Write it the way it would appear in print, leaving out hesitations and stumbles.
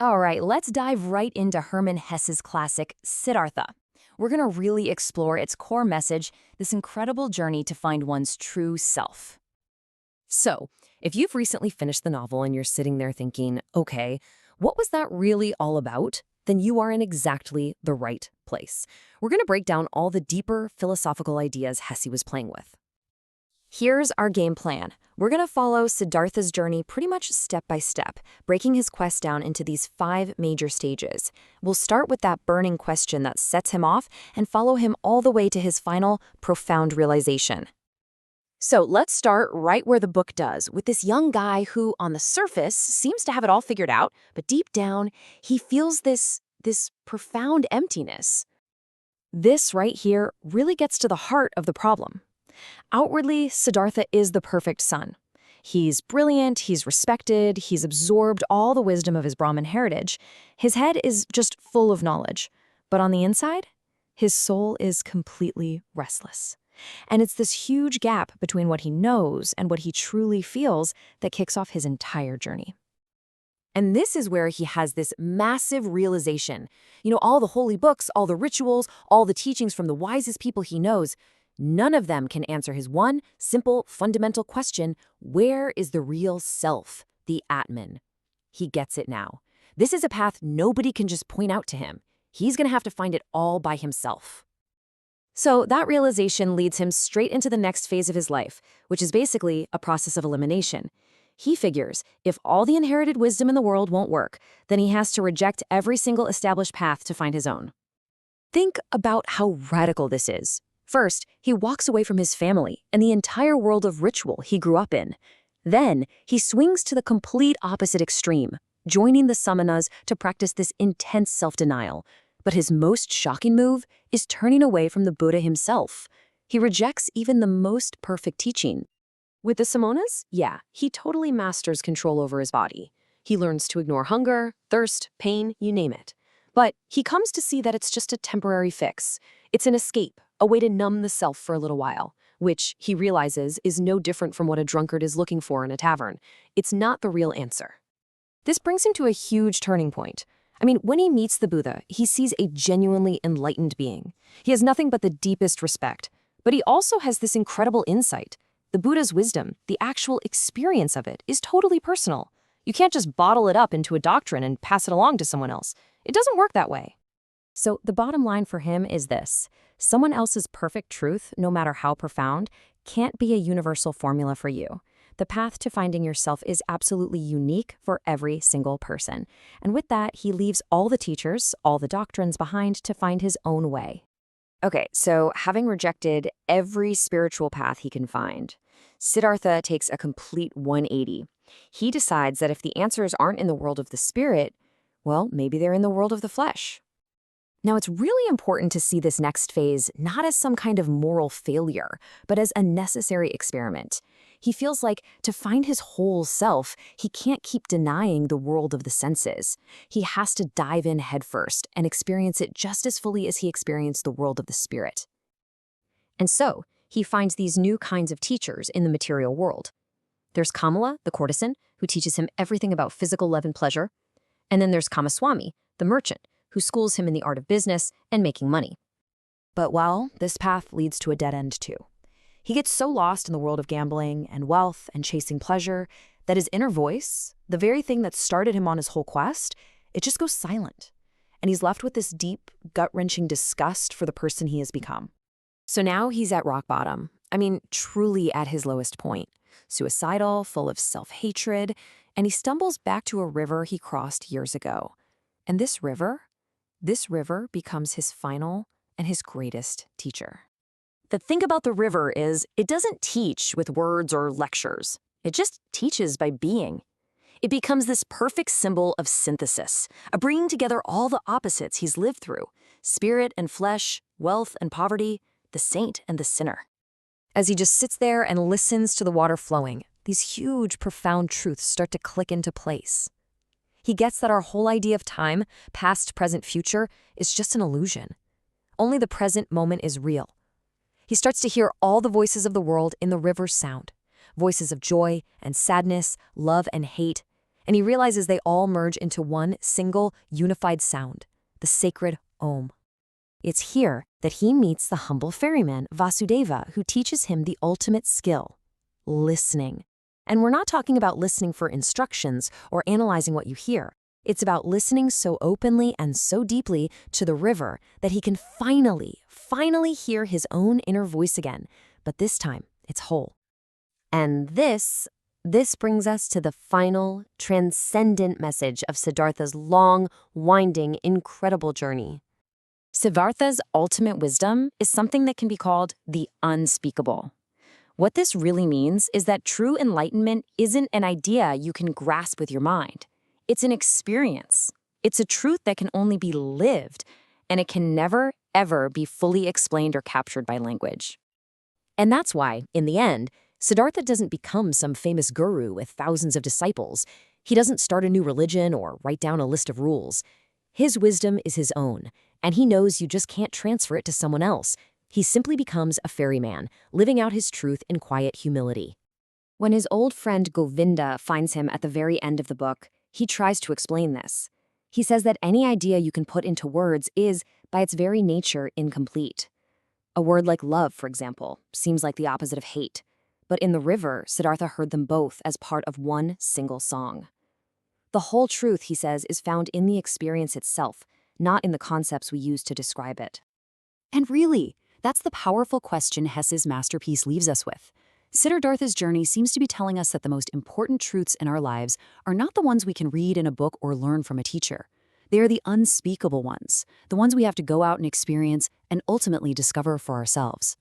All right, let's dive right into Hermann Hesse's classic, Siddhartha. We're going to really explore its core message, this incredible journey to find one's true self. So, if you've recently finished the novel and you're sitting there thinking, okay, what was that really all about? Then you are in exactly the right place. We're going to break down all the deeper philosophical ideas Hesse was playing with. Here's our game plan. We're going to follow Siddhartha's journey pretty much step by step, breaking his quest down into these 5 major stages. We'll start with that burning question that sets him off and follow him all the way to his final, profound realization. So let's start right where the book does, with this young guy who, on the surface, seems to have it all figured out, but deep down, he feels this profound emptiness. This right here really gets to the heart of the problem. Outwardly, Siddhartha is the perfect son. He's brilliant, he's respected, he's absorbed all the wisdom of his Brahmin heritage. His head is just full of knowledge. But on the inside, his soul is completely restless. And it's this huge gap between what he knows and what he truly feels that kicks off his entire journey. And this is where he has this massive realization. All the holy books, all the rituals, all the teachings from the wisest people he knows, none of them can answer his one simple, fundamental question: where is the real self, the Atman? He gets it now. This is a path nobody can just point out to him. He's going to have to find it all by himself. So that realization leads him straight into the next phase of his life, which is basically a process of elimination. He figures if all the inherited wisdom in the world won't work, then he has to reject every single established path to find his own. Think about how radical this is. First, he walks away from his family and the entire world of ritual he grew up in. Then, he swings to the complete opposite extreme, joining the samanas to practice this intense self-denial. But his most shocking move is turning away from the Buddha himself. He rejects even the most perfect teaching. With the samanas, he totally masters control over his body. He learns to ignore hunger, thirst, pain, you name it. But he comes to see that it's just a temporary fix. It's an escape, a way to numb the self for a little while, which he realizes is no different from what a drunkard is looking for in a tavern. It's not the real answer. This brings him to a huge turning point. When he meets the Buddha, he sees a genuinely enlightened being. He has nothing but the deepest respect, but he also has this incredible insight. The Buddha's wisdom, the actual experience of it, is totally personal. You can't just bottle it up into a doctrine and pass it along to someone else. It doesn't work that way. So the bottom line for him is this: someone else's perfect truth, no matter how profound, can't be a universal formula for you. The path to finding yourself is absolutely unique for every single person. And with that, he leaves all the teachers, all the doctrines behind to find his own way. Okay, so having rejected every spiritual path he can find, Siddhartha takes a complete 180. He decides that if the answers aren't in the world of the spirit, well, maybe they're in the world of the flesh. Now, it's really important to see this next phase not as some kind of moral failure, but as a necessary experiment. He feels like to find his whole self, he can't keep denying the world of the senses. He has to dive in headfirst and experience it just as fully as he experienced the world of the spirit. And so, he finds these new kinds of teachers in the material world. There's Kamala, the courtesan, who teaches him everything about physical love and pleasure. And then there's Kamaswami, the merchant, who schools him in the art of business and making money. But this path leads to a dead end too. He gets so lost in the world of gambling and wealth and chasing pleasure that his inner voice, the very thing that started him on his whole quest, it just goes silent. And he's left with this deep, gut-wrenching disgust for the person he has become. So now he's at rock bottom. Truly at his lowest point. Suicidal, full of self-hatred, and he stumbles back to a river he crossed years ago. And this river becomes his final and his greatest teacher. The thing about the river is it doesn't teach with words or lectures. It just teaches by being. It becomes this perfect symbol of synthesis, a bringing together all the opposites he's lived through: spirit and flesh, wealth and poverty, the saint and the sinner. As he just sits there and listens to the water flowing, these huge, profound truths start to click into place. He gets that our whole idea of time, past, present, future, is just an illusion. Only the present moment is real. He starts to hear all the voices of the world in the river's sound, voices of joy and sadness, love and hate, and he realizes they all merge into one single, unified sound, the sacred Om. It's here that he meets the humble ferryman, Vasudeva, who teaches him the ultimate skill, listening. And we're not talking about listening for instructions or analyzing what you hear. It's about listening so openly and so deeply to the river that he can finally hear his own inner voice again, but this time it's whole. And this brings us to the final, transcendent message of Siddhartha's long, winding, incredible journey. Siddhartha's ultimate wisdom is something that can be called the unspeakable. What this really means is that true enlightenment isn't an idea you can grasp with your mind. It's an experience. It's a truth that can only be lived, and it can never, ever be fully explained or captured by language. And that's why, in the end, Siddhartha doesn't become some famous guru with thousands of disciples. He doesn't start a new religion or write down a list of rules. His wisdom is his own, and he knows you just can't transfer it to someone else. He simply becomes a ferryman, living out his truth in quiet humility. When his old friend Govinda finds him at the very end of the book, he tries to explain this. He says that any idea you can put into words is, by its very nature, incomplete. A word like love, for example, seems like the opposite of hate. But in the river, Siddhartha heard them both as part of one single song. The whole truth, he says, is found in the experience itself, not in the concepts we use to describe it. And really, that's the powerful question Hesse's masterpiece leaves us with. Siddhartha's journey seems to be telling us that the most important truths in our lives are not the ones we can read in a book or learn from a teacher. They are the unspeakable ones, the ones we have to go out and experience and ultimately discover for ourselves.